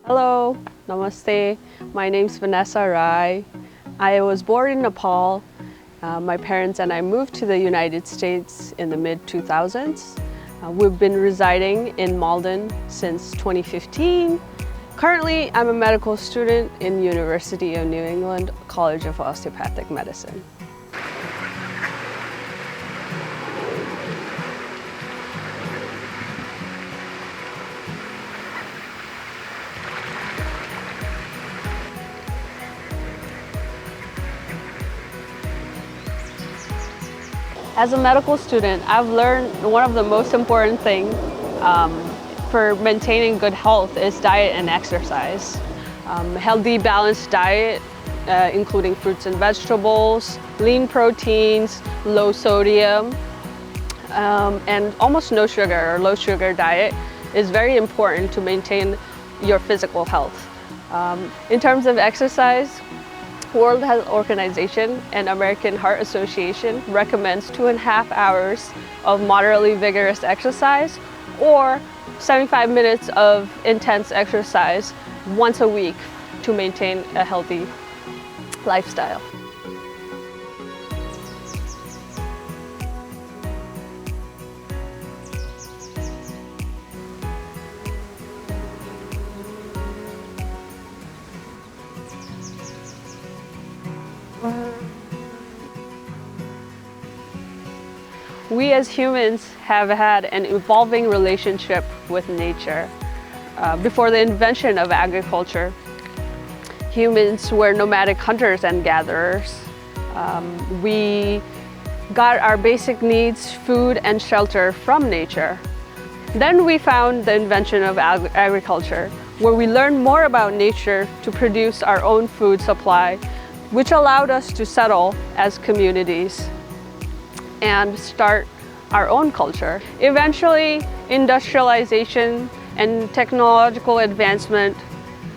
Hello, namaste. My name's Vanessa Rai. I was born in Nepal. My parents and I moved to the United States in the mid-2000s. We've been residing in Malden since 2015. Currently, I'm a medical student in University of New England College of Osteopathic Medicine. As a medical student, I've learned one of the most important things for maintaining good health is diet and exercise. Healthy, balanced diet, including fruits and vegetables, lean proteins, low sodium, and almost no sugar or low sugar diet is very important to maintain your physical health. In terms of exercise, World Health Organization and American Heart Association recommends 2.5 hours of moderately vigorous exercise or 75 minutes of intense exercise once a week to maintain a healthy lifestyle. We as humans have had an evolving relationship with nature. Before the invention of agriculture, humans were nomadic hunters and gatherers. We got our basic needs, food and shelter from nature. Then we found the invention of agriculture, where we learned more about nature to produce our own food supply, which allowed us to settle as communities and start our own culture. Eventually, industrialization and technological advancement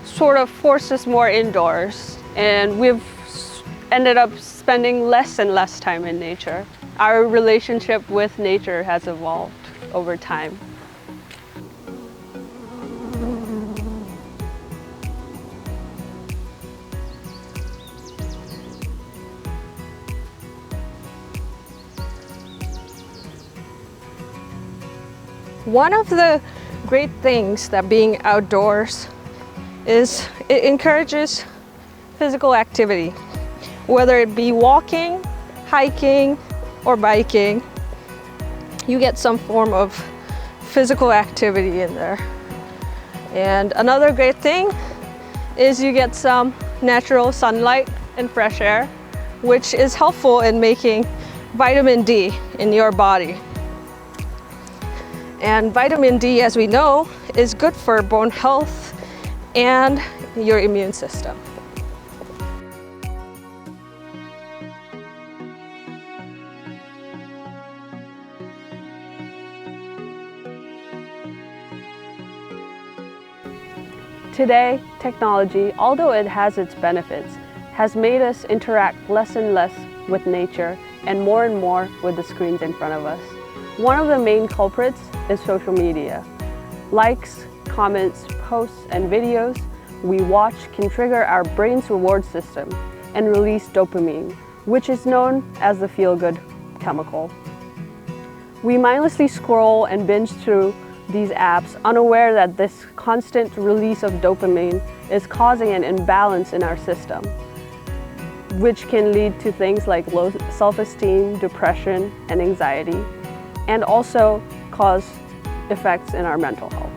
sort of forced us more indoors, and we've ended up spending less and less time in nature. Our relationship with nature has evolved over time. One of the great things that being outdoors is it encourages physical activity, whether it be walking, hiking, or biking. You get some form of physical activity in there. And another great thing is you get some natural sunlight and fresh air, which is helpful in making vitamin D in your body. And vitamin D, as we know, is good for bone health and your immune system. Today, technology, although it has its benefits, has made us interact less and less with nature and more with the screens in front of us. One of the main culprits is social media. Likes, comments, posts, and videos we watch can trigger our brain's reward system and release dopamine, which is known as the feel-good chemical. We mindlessly scroll and binge through these apps, unaware that this constant release of dopamine is causing an imbalance in our system, which can lead to things like low self-esteem, depression, and anxiety, and also cause effects in our mental health.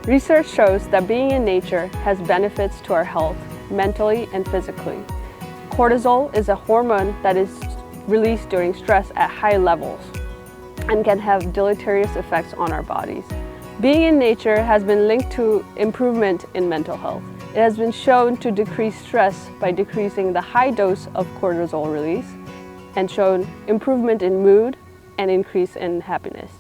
Research shows that being in nature has benefits to our health, mentally and physically. Cortisol is a hormone that is released during stress at high levels and can have deleterious effects on our bodies. Being in nature has been linked to improvement in mental health. It has been shown to decrease stress by decreasing the high dose of cortisol release and shown improvement in mood and increase in happiness.